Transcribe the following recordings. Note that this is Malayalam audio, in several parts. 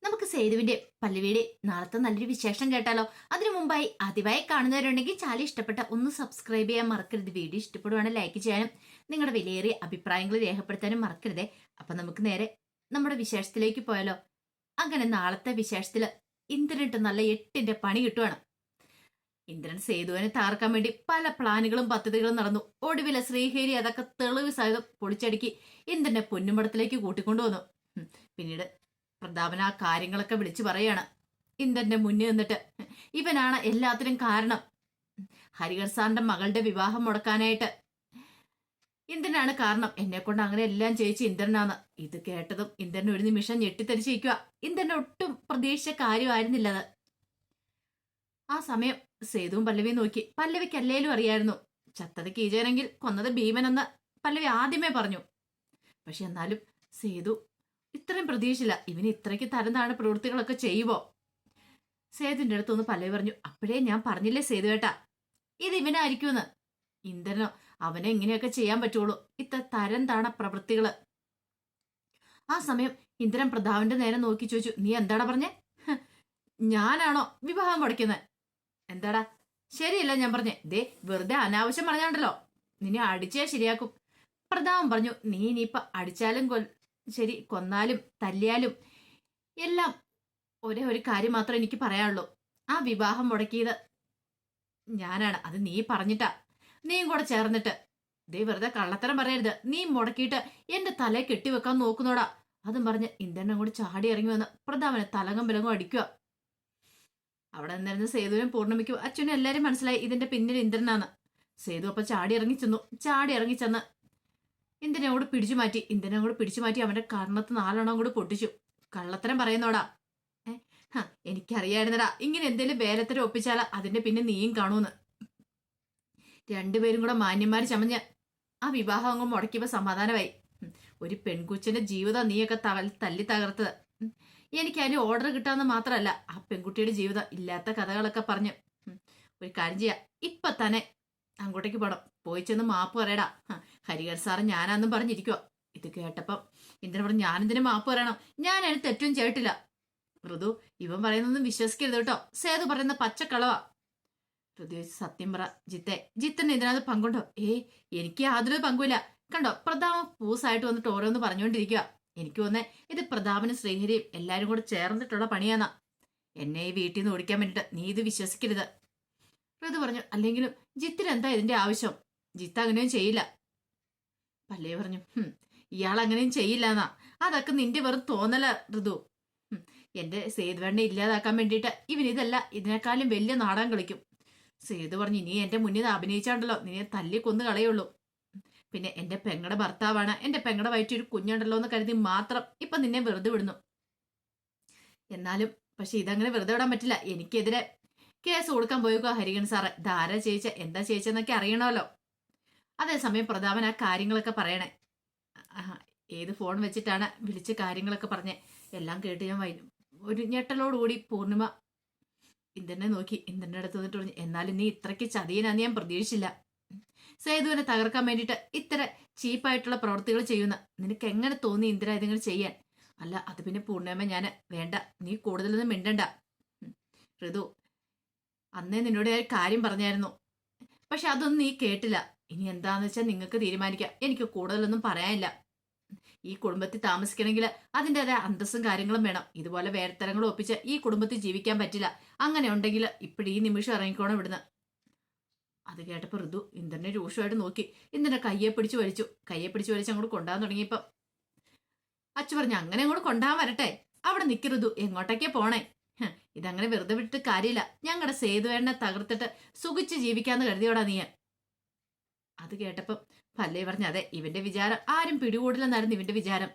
നമുക്ക് സേതുവിന്റെ പല്ലവിയുടെ നാളത്തെ നല്ലൊരു വിശേഷം കേട്ടാലോ? അതിനു മുമ്പായി ആദ്യമായി കാണുന്നവരുണ്ടെങ്കിൽ ചാനൽ ഇഷ്ടപ്പെട്ട ഒന്ന് സബ്സ്ക്രൈബ് ചെയ്യാൻ മറക്കരുത്. വീഡിയോ ഇഷ്ടപ്പെടുവാണെങ്കിൽ ലൈക്ക് ചെയ്യാനും നിങ്ങളുടെ വിലയേറിയ അഭിപ്രായങ്ങൾ രേഖപ്പെടുത്താനും മറക്കരുതേ. അപ്പൊ നമുക്ക് നേരെ നമ്മുടെ വിശേഷത്തിലേക്ക് പോയാലോ? അങ്ങനെ നാളത്തെ വിശേഷത്തില് ഇന്ദ്രനിട്ട് നല്ല 8ന്റെ പണി കിട്ടുവാണ്. ഇന്ദ്രൻ സേതുവിനെ തകർക്കാൻ വേണ്ടി പല പ്ലാനുകളും പദ്ധതികളും നടന്നു. ഒടുവില ശ്രീഹരി അതൊക്കെ തെളിവ് സഹിതം പൊളിച്ചടുക്കി ഇന്ദ്രനെ പൊന്നുമടത്തിലേക്ക് കൂട്ടിക്കൊണ്ടുവന്നു. പിന്നീട് പ്രതാപൻ ആ കാര്യങ്ങളൊക്കെ വിളിച്ചു പറയാണ് ഇന്ദ്രന്റെ മുന്നിൽ നിന്നിട്ട്. ഇവനാണ് എല്ലാത്തിനും കാരണം. ഹരിഹർ സാറിന്റെ മകളുടെ വിവാഹം മുടക്കാനായിട്ട് ഇന്ദ്രനാണ് കാരണം. എന്നെ കൊണ്ട് അങ്ങനെ എല്ലാം ചെയ്യിച്ച് ഇന്ദ്രനാണ്. ഇത് കേട്ടതും ഇന്ദ്രൻ ഒരു നിമിഷം ഞെട്ടിത്തെരിച്ചിരിക്കുക. ഇന്ദ്രൻ ഒട്ടും പ്രതീക്ഷിച്ച കാര്യമായിരുന്നില്ലത്. ആ സമയം സേതുവും പല്ലവിയും നോക്കി. പല്ലവിക്ക് അല്ലേലും അറിയായിരുന്നു ചത്തത് കീചകനെങ്കിൽ കൊന്നത് ഭീമനെന്ന് പല്ലവി ആദ്യമേ പറഞ്ഞു. പക്ഷെ എന്നാലും സേതു ഇത്രയും പ്രതീക്ഷിച്ചില്ല. ഇവന് ഇത്രയ്ക്ക് തരം താഴെ പ്രവൃത്തികളൊക്കെ ചെയ്യുവോ? സേതുവിന്റെ അടുത്തൊന്ന് പല്ലവി പറഞ്ഞു. അപ്പോഴേ ഞാൻ പറഞ്ഞില്ലേ സേതു ഏട്ടാ, ഇത് ഇവനായിരിക്കുമെന്ന്. ഇന്ദ്രനോ അവനെ ഇങ്ങനെയൊക്കെ ചെയ്യാൻ പറ്റുള്ളൂ, ഇത്ര തരം താണ പ്രവൃത്തികള്. ആ സമയം ഇന്ദ്രൻ പ്രതാപന്റെ നേരെ നോക്കി ചോദിച്ചു, നീ എന്താടാ പറഞ്ഞേ? ഞാനാണോ വിവാഹം മുടക്കുന്നത്? എന്താടാ ശരിയല്ല ഞാൻ പറഞ്ഞേ. ദേ വെറുതെ അനാവശ്യം പറഞ്ഞാണ്ടല്ലോ, നിന്നെ അടിച്ചേ ശരിയാക്കും. പ്രതാപൻ പറഞ്ഞു, നീ ഇനിയിപ്പൊ അടിച്ചാലും ശരി, കൊന്നാലും തല്ലിയാലും എല്ലാം ഒരേ ഒരു കാര്യം മാത്രം എനിക്ക് പറയാനുള്ളൂ. ആ വിവാഹം മുടക്കിയത് ഞാനാണ്. അത് നീ പറഞ്ഞിട്ടാ, നീയും കൂടെ ചേർന്നിട്ട്. ദേ വെറുതെ കള്ളത്തരം പറയരുത്. നീ മുടക്കിയിട്ട് എന്റെ തലയെ കെട്ടിവെക്കാൻ നോക്കുന്നോടാ. അതും പറഞ്ഞ് ഇന്ദ്രനെ കൂടി ചാടി ഇറങ്ങി വന്ന് പ്രതാപനെ തലകം വിലങ്ങും അടിക്കുക. അവിടെ നിന്നിരുന്ന സേതുവിനും പൂർണ്ണമിക്കും അച്ഛനും എല്ലാരും മനസ്സിലായി ഇതിന്റെ പിന്നിൽ ഇന്ദ്രനാണ്. സേതു അപ്പൊ ചാടി ഇറങ്ങി ചെന്ന് ഇന്ദ്രനോട് പിടിച്ചു മാറ്റി അവന്റെ കർണത്ത് 4 കൂടി പൊട്ടിച്ചു. കള്ളത്തരം പറയുന്നോടാ. എനിക്കറിയായിരുന്നടാ ഇങ്ങനെ എന്തേലും വേലത്തരം ഒപ്പിച്ചാലാ അതിന്റെ പിന്നെ നീയും കാണൂന്ന്. രണ്ടുപേരും കൂടെ മാന്യന്മാര് ചമഞ്ഞ് ആ വിവാഹം അങ്ങ് മുടക്കിയപ്പോ സമാധാനമായി. ഒരു പെൺകുച്ചിന്റെ ജീവിതം നീയൊക്കെ തല്ലി തകർത്തത്. എനിക്ക് അതിന് ഓർഡർ കിട്ടാന്ന് മാത്രമല്ല, ആ പെൺകുട്ടിയുടെ ജീവിതം ഇല്ലാത്ത കഥകളൊക്കെ പറഞ്ഞ്. ഒരു കാര്യം ചെയ്യാം, ഇപ്പൊ തന്നെ അങ്ങോട്ടേക്ക് പോണം. പോയി ചെന്ന് മാപ്പ് പറയടാ. ഹരിഹർ സാറ് ഞാനാന്നും പറഞ്ഞിരിക്കുക. ഇത് കേട്ടപ്പം ഇന്ദ്രൻ പറഞ്ഞു, ഞാനെന്തിനു മാപ്പ് പറയണം? ഞാൻ അതിന് തെറ്റും ചെയ്തിട്ടില്ല. ഋതു, ഇവൻ പറയുന്നൊന്നും വിശ്വസിക്കരുത് കേട്ടോ. സേതു പറയുന്ന പച്ചക്കളവാ. ഋതു, സത്യം പറ ജിത്തന്നെ ഇതിനകത്ത് പങ്കുണ്ടോ? എനിക്ക് യാതൊരു പങ്കുമില്ല. കണ്ടോ പ്രതാപൻ പൂസായിട്ട് വന്നിട്ട് ഓരോന്ന് പറഞ്ഞുകൊണ്ടിരിക്കുക. എനിക്ക് തോന്നേ ഇത് പ്രതാപനും ശ്രീഹരിയും എല്ലാരും കൂടെ ചേർന്നിട്ടുള്ള പണിയാന്നാ. എന്നെ ഈ വീട്ടിൽ നിന്ന് ഓടിക്കാൻ വേണ്ടിട്ട് നീ ഇത് വിശ്വസിക്കരുത്. ഋതു പറഞ്ഞു, അല്ലെങ്കിലും ജിത്തിന് എന്താ ഇതിന്റെ ആവശ്യം? ജിത്ത് അങ്ങനെയും ചെയ്യില്ല. പല്ലവി പറഞ്ഞു, ഇയാൾ അങ്ങനെയും ചെയ്യില്ല എന്നാ. അതൊക്കെ നിന്റെ വെറും തോന്നല ഋതു. എന്റെ സേതുവേണ്ണെ ഇല്ലാതാക്കാൻ വേണ്ടിയിട്ട് ഇവൻ ഇതല്ല ഇതിനേക്കാളും വലിയ നാടകം കളിക്കും. സേതു പറഞ്ഞു, നീ എന്റെ മുന്നിൽ അഭിനയിച്ചാണ്ടല്ലോ നിന്നെ തല്ലി കൊന്നു കളയുള്ളൂ. പിന്നെ എന്റെ പെങ്ങടെ ഭർത്താവാണ്, എന്റെ പെങ്ങടെ വയറ്റിൽ ഒരു കുഞ്ഞുണ്ടല്ലോ എന്ന് കരുതി മാത്രം ഇപ്പൊ നിന്നെ വെറുതെ വിടുന്നു. എന്നാലും പക്ഷെ ഇതങ്ങനെ വെറുതെ വിടാൻ പറ്റില്ല. എനിക്കെതിരെ കേസ് കൊടുക്കാൻ പോയേക്കോ ഹരിഹരൻ സാറ്. ധാര ചെയ്യിച്ച എന്താ ചെയ്യിച്ചെന്നൊക്കെ അറിയണമല്ലോ. അതേസമയം പ്രതാപൻ ആ കാര്യങ്ങളൊക്കെ പറയണേ. ഏത് ഫോൺ വെച്ചിട്ടാണ് വിളിച്ച് കാര്യങ്ങളൊക്കെ പറഞ്ഞ് എല്ലാം കേട്ട് ഞാൻ ഒരു ഞെട്ടലോടുകൂടി പൂർണിമ ഇന്ദ്രനെ നോക്കി. ഇന്ദ്രന്റെ അടുത്ത് വന്നിട്ട് പറഞ്ഞു, എന്നാലും നീ ഇത്രയ്ക്ക് ചതിയനാന്ന് ഞാൻ പ്രതീക്ഷിച്ചില്ല. സേതുവിനെ തകർക്കാൻ വേണ്ടിയിട്ട് ഇത്ര ചീപ്പായിട്ടുള്ള പ്രവൃത്തികൾ ചെയ്യുന്ന നിനക്ക് എങ്ങനെ തോന്നി ഇന്ദ്ര ഇതിങ്ങനെ ചെയ്യാൻ? അല്ല അത് പിന്നെ പൂർണ്ണിമ ഞാൻ വേണ്ട, നീ കൂടുതലൊന്നും മിണ്ടണ്ട. ഋതു, അന്നേ നിന്നോട് ഞാൻ കാര്യം പറഞ്ഞായിരുന്നു, പക്ഷെ അതൊന്നും നീ കേട്ടില്ല. ഇനി എന്താന്ന് വെച്ചാൽ നിങ്ങൾക്ക് തീരുമാനിക്കാം. എനിക്ക് കൂടുതലൊന്നും പറയാനില്ല. ഈ കുടുംബത്തിൽ താമസിക്കണമെങ്കിൽ അതിൻ്റെതായ അന്തസ്സും കാര്യങ്ങളും വേണം. ഇതുപോലെ വേരത്തരങ്ങളും ഒപ്പിച്ച് ഈ കുടുംബത്തിൽ ജീവിക്കാൻ പറ്റില്ല. അങ്ങനെ ഉണ്ടെങ്കിൽ ഇപ്പോഴും ഈ നിമിഷം ഇറങ്ങിക്കോണം ഇവിടുന്ന്. അത് കേട്ടപ്പോൾ ഋതു ഇന്ദ്രനെ രൂക്ഷമായിട്ട് നോക്കി. ഇന്ദ്രനെ കയ്യെ പിടിച്ച് വലിച്ച് അങ്ങോട്ട് കൊണ്ടാകാൻ തുടങ്ങിയപ്പം അച്ഛൻ പറഞ്ഞു, അങ്ങനെ അങ്ങോട്ട് കൊണ്ടാകാൻ വരട്ടെ. അവിടെ നിൽക്കി ഋതു, എങ്ങോട്ടേക്കാ പോണേ? ഇതങ്ങനെ വെറുതെ വിട്ടിട്ട് കാര്യമില്ല. ഞങ്ങളുടെ സേതുവേണ്ണെ തകർത്തിട്ട് സുഖിച്ച് ജീവിക്കാന്ന് കരുതിയോടാ നീ. അത് കേട്ടപ്പം പല്ലവി പറഞ്ഞു, അതെ ഇവന്റെ വിചാരം ആരും പിടികൂടില്ലെന്നായിരുന്നു ഇവന്റെ വിചാരം.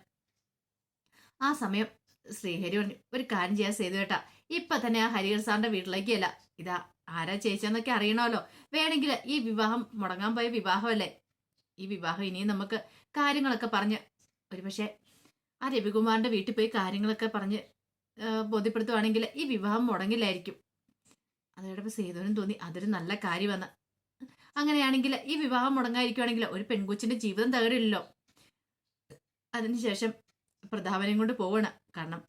ആ സമയം ശ്രീഹരി പറഞ്ഞു, ഒരു കാര്യം ചെയ്യാൻ സേതുവേട്ടാ, ഇപ്പൊ തന്നെ ആ ഹരിഹർ സാറിന്റെ വീട്ടിലേക്കല്ല, ഇതാ ആരാ ചേച്ചെന്നൊക്കെ അറിയണമല്ലോ. വേണമെങ്കിൽ ഈ വിവാഹം മുടങ്ങാൻ പോയ വിവാഹമല്ലേ, ഈ വിവാഹം ഇനിയും നമുക്ക് കാര്യങ്ങളൊക്കെ പറഞ്ഞ് ഒരുപക്ഷെ ആ രവികുമാറിന്റെ വീട്ടിൽ പോയി കാര്യങ്ങളൊക്കെ പറഞ്ഞ് ബോധ്യപ്പെടുത്തുവാണെങ്കിൽ ഈ വിവാഹം മുടങ്ങില്ലായിരിക്കും. അതോടൊപ്പം സേതുവിനും തോന്നി അതൊരു നല്ല കാര്യമെന്ന്. അങ്ങനെയാണെങ്കിൽ ഈ വിവാഹം മുടങ്ങാതിരിക്കുവാണെങ്കിൽ ഒരു പെൺകൊച്ചിന്റെ ജീവിതം തകരില്ലല്ലോ. അതിനുശേഷം പ്രതാപനെയും കൊണ്ട് പോവാണ്. കാരണം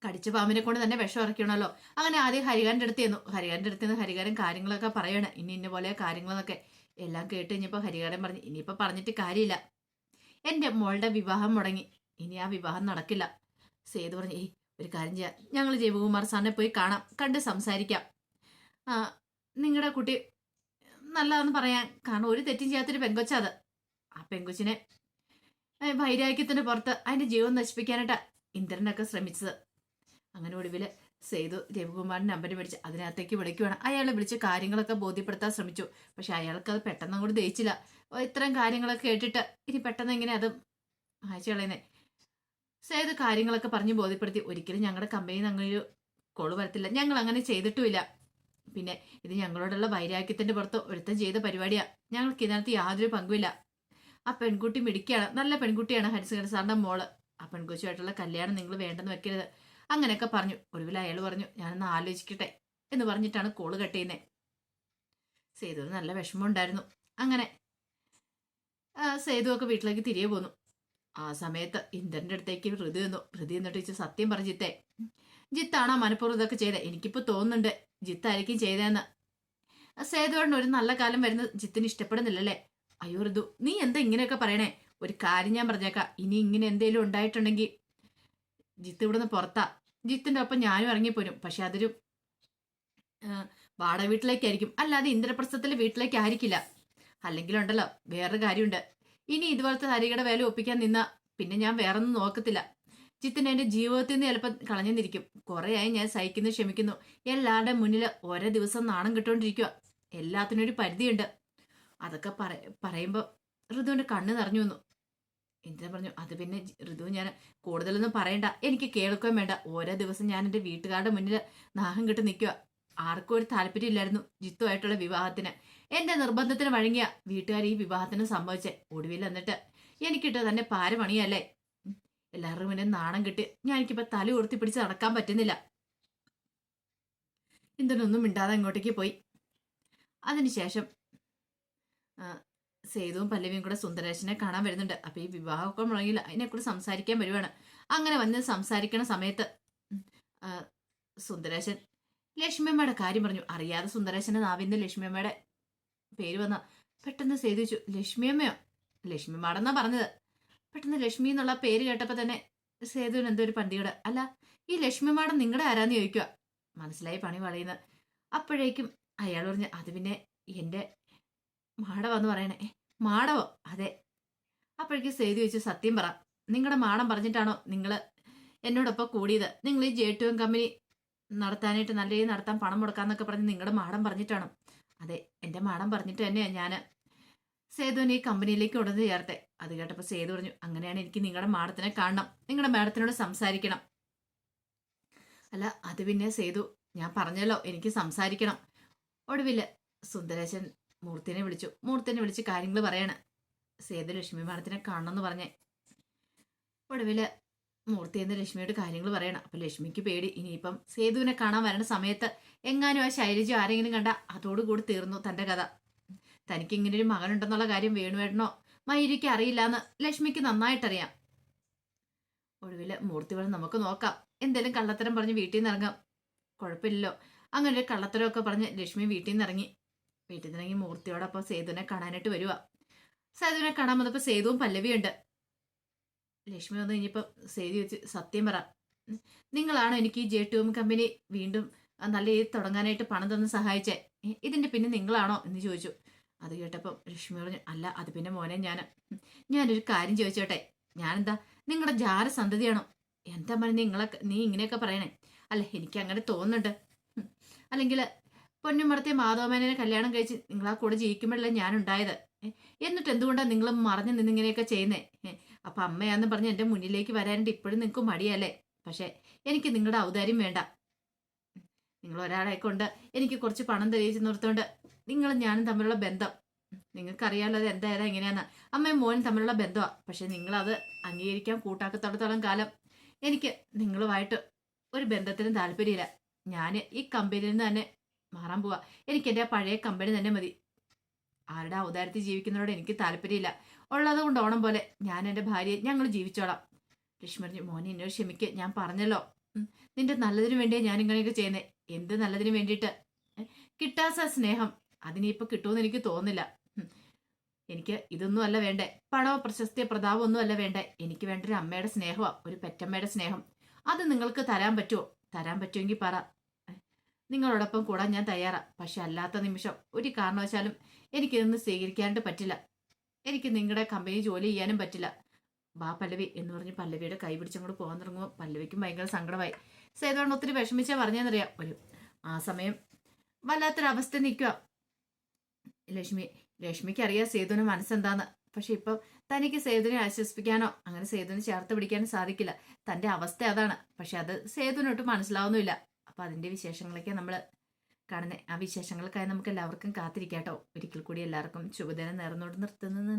കടിച്ച പാമ്പിനെ കൊണ്ട് തന്നെ വിഷം ഇറക്കണമല്ലോ. അങ്ങനെ ആദ്യം ഹരികാരൻ്റെ അടുത്ത് ചെന്നു. ഹരികാരൻ്റെ അടുത്ത് നിന്ന് ഹരികാരൻ കാര്യങ്ങളൊക്കെ പറയണം, ഇന്ന പോലെ കാര്യങ്ങളെന്നൊക്കെ. എല്ലാം കേട്ട് കഴിഞ്ഞപ്പോൾ ഹരികാരൻ പറഞ്ഞു, ഇനിയിപ്പോൾ പറഞ്ഞിട്ട് കാര്യമില്ല, എൻ്റെ മോളുടെ വിവാഹം മുടങ്ങി, ഇനി ആ വിവാഹം നടക്കില്ല. സേതു പറഞ്ഞു, ഏയ് ഒരു കാര്യം ചെയ്യാം, ഞങ്ങൾ ജയകുമാർ സാറിനെ പോയി കാണാം, കണ്ട് സംസാരിക്കാം. ആ, നിങ്ങളുടെ കുട്ടി നല്ലതെന്ന് പറയാൻ, കാരണം ഒരു തെറ്റും ചെയ്യാത്തൊരു പെങ്കൊച്ചാ അത്. ആ പെങ്കൊച്ചിനെ വൈരാഗ്യത്തിന്റെ പുറത്ത് അതിന്റെ ജീവൻ നശിപ്പിക്കാനായിട്ടാ ഇന്ദ്രനൊക്കെ ശ്രമിച്ചത്. അങ്ങനെ ഒടുവിൽ സേതു രവികുമാറിന്റെ നമ്പർ മേടിച്ച് അതിനകത്തേക്ക് വിളിക്കുവാണ്. അയാളെ വിളിച്ച് കാര്യങ്ങളൊക്കെ ബോധ്യപ്പെടുത്താൻ ശ്രമിച്ചു. പക്ഷെ അയാൾക്ക് അത് പെട്ടെന്ന് അങ്ങോട്ട് ദഹിച്ചില്ല. ഇത്രയും കാര്യങ്ങളൊക്കെ കേട്ടിട്ട് ഇനി പെട്ടെന്ന് എങ്ങനെ അത് അയച്ചു കളയുന്നേ. സേതു കാര്യങ്ങളൊക്കെ പറഞ്ഞ് ബോധ്യപ്പെടുത്തി, ഒരിക്കലും ഞങ്ങളുടെ കമ്പനിയിൽ നിന്ന് അങ്ങനെ ഒരു കോള് വരത്തില്ല, ഞങ്ങൾ അങ്ങനെ ചെയ്തിട്ടുമില്ല, പിന്നെ ഇത് ഞങ്ങളോടുള്ള വൈരാഗ്യത്തിന്റെ പുറത്ത് ഒരുത്തം ചെയ്ത പരിപാടിയാ, ഞങ്ങൾക്ക് ഇതിനകത്ത് യാതൊരു പങ്കുമില്ല. ആ പെൺകുട്ടി മിടിക്കുകയാണ്, നല്ല പെൺകുട്ടിയാണ് ഹരിശങ്കർ സാറിന്റെ മോള്. ആ പെൺകുച്ചിയായിട്ടുള്ള കല്യാണം നിങ്ങൾ വേണ്ടെന്ന് വെക്കരുത്, അങ്ങനെയൊക്കെ പറഞ്ഞു. ഒടുവിൽ അയാൾ പറഞ്ഞു, ഞാനൊന്ന് ആലോചിക്കട്ടെ എന്ന് പറഞ്ഞിട്ടാണ് കോള് കട്ട് ചെയ്യുന്നത്. സേതു നല്ല വിഷമമുണ്ടായിരുന്നു. അങ്ങനെ സേതു ഒക്കെ വീട്ടിലേക്ക് തിരികെ പോന്നു. ആ സമയത്ത് ഇന്ദ്രന്റെ അടുത്തേക്ക് ഹൃദയ വന്നു. ഹൃദയ എന്നിട്ട് ചോദിച്ചു, സത്യം പറഞ്ഞു ജിത്തേ, ജിത്താണോ മനഃപൂർവ്വം ഇതൊക്കെ ചെയ്തത്? എനിക്കിപ്പോ തോന്നുന്നുണ്ട് ജിത്തായിരിക്കും ചെയ്തതെന്ന്. സേതുവേട്ടന് ഒരു നല്ല കാലം വരുന്നത് ജിത്തിന് ഇഷ്ടപ്പെടുന്നില്ലല്ലേ? അയ്യോ ഋതു, നീ എന്താ ഇങ്ങനെയൊക്കെ പറയണേ? ഒരു കാര്യം ഞാൻ പറഞ്ഞേക്കാം, ഇനി ഇങ്ങനെ എന്തേലും ഉണ്ടായിട്ടുണ്ടെങ്കിൽ ജിത്ത് ഇവിടുന്ന് പുറത്താ. ജിത്തിന്റെ ഒപ്പം ഞാനും ഇറങ്ങിപ്പോരും. പക്ഷെ അതൊരു വാടക വീട്ടിലേക്കായിരിക്കും, അല്ലാതെ ഇന്ദ്രപ്രസ്ഥത്തിലെ വീട്ടിലേക്കായിരിക്കില്ല. അല്ലെങ്കിലുണ്ടല്ലോ വേറൊരു കാര്യമുണ്ട്, ഇനി ഇതുപോലത്തെ ഹരികയുടെ വേല ഒപ്പിക്കാൻ നിന്നാ പിന്നെ ഞാൻ വേറൊന്നും നോക്കത്തില്ല. ജിത്തിന് എന്റെ ജീവിതത്തിൽ നിന്ന് ചിലപ്പോൾ കളഞ്ഞെന്നിരിക്കും. കുറേയായി ഞാൻ സഹിക്കുന്നു, ക്ഷമിക്കുന്നു. എല്ലാവരുടെ മുന്നിൽ ഓരോ ദിവസം നാണം കിട്ടുകൊണ്ടിരിക്കുക. എല്ലാത്തിനും ഒരു പരിധിയുണ്ട്. അതൊക്കെ പറയുമ്പോൾ ഋതുവിന്റെ കണ്ണ് നിറഞ്ഞു വന്നു. ഇന്ദ്രൻ പറഞ്ഞു, അത് പിന്നെ ഋതു, ഞാൻ കൂടുതലൊന്നും പറയണ്ട, എനിക്ക് കേൾക്കുകയും വേണ്ട. ഓരോ ദിവസം ഞാൻ എൻ്റെ വീട്ടുകാരുടെ മുന്നിൽ നാഹം കിട്ടി നിൽക്കുക. ആർക്കും ഒരു താല്പര്യമില്ലായിരുന്നു ജിത്തുമായിട്ടുള്ള വിവാഹത്തിന്. എൻ്റെ നിർബന്ധത്തിന് വഴങ്ങിയ വീട്ടുകാർ ഈ വിവാഹത്തിന് സംഭവിച്ചേ. ഒടുവിൽ എന്നിട്ട് എനിക്കിട്ട് തന്നെ പാരമണിയല്ലേ. എല്ലാവരുടെ മുന്നേ നാണം കിട്ടി ഞാൻ എനിക്കിപ്പോൾ തല ഉയർത്തി പിടിച്ച് നടക്കാൻ പറ്റുന്നില്ല. ഇന്ദ്രനൊന്നും മിണ്ടാതെ അങ്ങോട്ടേക്ക് പോയി. അതിനുശേഷം സേതുവും പല്ലവിയും കൂടെ സുന്ദരേശനെ കാണാൻ വരുന്നുണ്ട്. അപ്പൊ ഈ വിവാഹമൊക്കെ മുടങ്ങിയില്ല, അതിനെക്കൂടെ സംസാരിക്കാൻ വരുവാണ്. അങ്ങനെ വന്ന് സംസാരിക്കണ സമയത്ത് സുന്ദരേശൻ ലക്ഷ്മിയമ്മയുടെ കാര്യം പറഞ്ഞു. അറിയാതെ സുന്ദരേശന്റെ നാവിന്ന് ലക്ഷ്മിയമ്മയുടെ പേര് വന്ന പെട്ടെന്ന് സേതു ചോദിച്ചു, ലക്ഷ്മിയമ്മയോ? ലക്ഷ്മിമാടെന്നാ പറഞ്ഞത്. പെട്ടെന്ന് ലക്ഷ്മി എന്നുള്ള പേര് കേട്ടപ്പോ തന്നെ സേതുവിന് എന്തോ ഒരു പന്തികേട്. അല്ല, ഈ ലക്ഷ്മിമാടൻ നിങ്ങളുടെ ആരാന്ന് ചോദിക്കുക. മനസ്സിലായി പണി വളയുന്നത്. അപ്പോഴേക്കും അയാൾ പറഞ്ഞു, അത് പിന്നെ എന്റെ മാടവെന്ന് പറയണേ. മാടവോ? അതെ. അപ്പോഴേക്കും സേതു ചോദിച്ചു, സത്യം പറ, നിങ്ങളുടെ മാടം പറഞ്ഞിട്ടാണോ നിങ്ങൾ എന്നോടൊപ്പം കൂടിയത്? നിങ്ങൾ ഈ J2M കമ്പനി നടത്താനായിട്ട് നല്ല രീതിയിൽ നടത്താൻ പണം മുടക്കാന്നൊക്കെ പറഞ്ഞ് നിങ്ങളുടെ മാടം പറഞ്ഞിട്ടാണോ? അതെ, എൻ്റെ മാടം പറഞ്ഞിട്ട് തന്നെയാണ് ഞാൻ സേതുവിനെ ഈ കമ്പനിയിലേക്ക് ഉടനെ ചേർത്തെ. അത് കേട്ടപ്പോൾ സേതു പറഞ്ഞു, അങ്ങനെയാണ് എനിക്ക് നിങ്ങളുടെ മാഡത്തിനെ കാണണം, നിങ്ങളുടെ മാഡത്തിനോട് സംസാരിക്കണം. അല്ല അത് പിന്നെ സേതു, ഞാൻ പറഞ്ഞല്ലോ എനിക്ക് സംസാരിക്കണം. ഒടുവിൽ സുന്ദരേശൻ മൂർത്തിനെ വിളിച്ചു. മൂർത്തിനെ വിളിച്ച് കാര്യങ്ങൾ പറയാണ്. സേതു ലക്ഷ്മി മാഡത്തിനെ കാണണമെന്ന് പറഞ്ഞേ. ഒടുവിൽ മൂർത്തി എന്ന് ലക്ഷ്മിയോട് കാര്യങ്ങൾ പറയണം. അപ്പൊ ലക്ഷ്മിക്ക് പേടി, ഇനിയിപ്പം സേതുവിനെ കാണാൻ വരണ സമയത്ത് എങ്ങാനും ആ ശൈലജ ആരെങ്കിലും കണ്ട അതോടുകൂടി തീർന്നു തന്റെ കഥ. തനിക്ക് ഇങ്ങനെ ഒരു മകനുണ്ടെന്നുള്ള കാര്യം വേണുവേട്ടനോ മയൂരിക്ക് അറിയില്ലാന്ന് ലക്ഷ്മിക്ക് നന്നായിട്ടറിയാം. ഒടുവിൽ മൂർത്തി പറഞ്ഞു, നമുക്ക് നോക്കാം, എന്തേലും കള്ളത്തരം പറഞ്ഞ് വീട്ടിൽ നിന്ന് ഇറങ്ങാം, കുഴപ്പമില്ലല്ലോ. അങ്ങനെ ഒരു കള്ളത്തരമൊക്കെ പറഞ്ഞ് ലക്ഷ്മി വീട്ടിൽ നിന്ന് ഇറങ്ങി. വീട്ടിൽ നിന്ന് ഇറങ്ങി മൂർത്തിയോടൊപ്പം സേതുവിനെ കാണാനായിട്ട് വരുക. സേതുവിനെ കാണാൻ വന്നപ്പോൾ സേതുവും പല്ലവിയുണ്ട്. ലക്ഷ്മി വന്ന് കഴിഞ്ഞപ്പോൾ സേതു വെച്ച്, സത്യം പറ, നിങ്ങളാണോ എനിക്ക് ഈ J2M കമ്പനി വീണ്ടും നല്ല രീതിയിൽ തുടങ്ങാനായിട്ട് പണം തന്ന് സഹായിച്ചേ? ഇതിന്റെ പിന്നെ നിങ്ങളാണോ എന്ന് ചോദിച്ചു. അത് കേട്ടപ്പോൾ ലക്ഷ്മി പറഞ്ഞു, അല്ല അത് പിന്നെ മോനെ ഞാനൊരു കാര്യം ചോദിച്ചോട്ടെ, ഞാനെന്താ നിങ്ങളുടെ ജാര സന്തതിയാണോ? എന്താ പറഞ്ഞ നീ ഇങ്ങനെയൊക്കെ പറയണേ? അല്ല എനിക്ക് അങ്ങനെ തോന്നുന്നുണ്ട്. അല്ലെങ്കിൽ പൊന്നുമടത്തെ മാധവമേനെ കല്യാണം കഴിച്ച് നിങ്ങളാ കൂടെ ജീവിക്കുമ്പോഴല്ലേ ഞാനുണ്ടായത്. എന്നിട്ട് എന്തുകൊണ്ടാണ് നിങ്ങൾ മറഞ്ഞു നിന്നിങ്ങനെയൊക്കെ ചെയ്യുന്നേ? അപ്പൊ അമ്മയാന്ന് പറഞ്ഞ് എൻ്റെ മുന്നിലേക്ക് വരാനായിട്ട് ഇപ്പോഴും നിങ്ങൾക്ക് മടിയല്ലേ? പക്ഷെ എനിക്ക് നിങ്ങളുടെ ഔദാര്യം വേണ്ട. നിങ്ങൾ ഒരാളെ കൊണ്ട് എനിക്ക് കുറച്ച് പണം തെളിയിച്ച് നിർത്തോണ്ട് നിങ്ങളും ഞാനും തമ്മിലുള്ള ബന്ധം നിങ്ങൾക്കറിയാമല്ലോ അത് എന്തായാലും എങ്ങനെയാന്ന്. അമ്മയും മോനും തമ്മിലുള്ള ബന്ധമാണ്. പക്ഷെ നിങ്ങളത് അംഗീകരിക്കാൻ കൂട്ടാക്കത്തോടത്തോളം കാലം എനിക്ക് നിങ്ങളുമായിട്ട് ഒരു ബന്ധത്തിനും താല്പര്യമില്ല. ഞാൻ ഈ കമ്പനിയിൽ നിന്ന് തന്നെ മാറാൻ പോവാ. എനിക്ക് എൻ്റെ പഴയ കമ്പനി തന്നെ മതി. ആരുടെ ഔദാര്യത്തിൽ ജീവിക്കുന്നതോട് എനിക്ക് താല്പര്യമില്ല. ഉള്ളത് കൊണ്ട് ഓണം പോലെ ഞാൻ എൻ്റെ ഭാര്യയെ ഞങ്ങൾ ജീവിച്ചോളാം. ലക്ഷ്മി പറഞ്ഞു, മോനെ എന്നോട് ക്ഷമിക്ക്, ഞാൻ പറഞ്ഞല്ലോ ഉം. നിന്റെ നല്ലതിന് വേണ്ടിയാ ഞാൻ ഇങ്ങനെയൊക്കെ ചെയ്യുന്നത്. എന്ത് നല്ലതിന് വേണ്ടിയിട്ട്? ഏ, കിട്ടാത്ത സ്നേഹം അതിനിപ്പോ കിട്ടുമെന്ന് എനിക്ക് തോന്നുന്നില്ല. ഉം. എനിക്ക് ഇതൊന്നും അല്ല വേണ്ടേ. പണമോ പ്രശസ്തിയോ പ്രതാപമോ ഒന്നും അല്ല വേണ്ടേ. എനിക്ക് വേണ്ട ഒരു അമ്മയുടെ സ്നേഹമാ, ഒരു പെറ്റമ്മയുടെ സ്നേഹം. അത് നിങ്ങൾക്ക് തരാൻ പറ്റുമോ? തരാൻ പറ്റുമെങ്കിൽ പറ. ഏ, നിങ്ങളോടൊപ്പം കൂടാൻ ഞാൻ തയ്യാറാ. പക്ഷെ അല്ലാത്ത നിമിഷം ഒരു കാരണവശാലും എനിക്കിതൊന്നും സ്വീകരിക്കാണ്ട് പറ്റില്ല. എനിക്ക് നിങ്ങളുടെ കമ്പനി ജോലി ചെയ്യാനും പറ്റില്ല. വാ പല്ലവി എന്ന് പറഞ്ഞ് പല്ലവിയുടെ കൈ പിടിച്ചങ്ങോട്ട് പോകാൻ തുടങ്ങുമ്പോൾ പല്ലവിക്കും ഭയങ്കര സങ്കടമായി. സേതുവാണ് ഒത്തിരി വിഷമിച്ചാ പറഞ്ഞെന്നറിയാം. ആ സമയം വല്ലാത്തൊരവസ്ഥ നിൽക്കുക ലക്ഷ്മി. ലക്ഷ്മിക്ക് അറിയാം സേതുവിന് മനസ്സെന്താന്ന്. പക്ഷെ ഇപ്പൊ തനിക്ക് സേതുവിനെ ആശ്വസിപ്പിക്കാനോ അങ്ങനെ സേതുവിനെ ചേർത്ത് പിടിക്കാനോ സാധിക്കില്ല. തന്റെ അവസ്ഥ അതാണ്. പക്ഷെ അത് സേതുവിനൊട്ട് മനസ്സിലാവുന്നില്ല. അപ്പൊ അതിന്റെ വിശേഷങ്ങളൊക്കെ നമ്മൾ കാണുന്നത്. ആ വിശേഷങ്ങൾക്കായി നമുക്ക് എല്ലാവർക്കും കാത്തിരിക്കാട്ടോ. ഒരിക്കൽ കൂടി എല്ലാവർക്കും ശുഭദിനം നേർന്നുകൊണ്ട് നിർത്തുന്നു.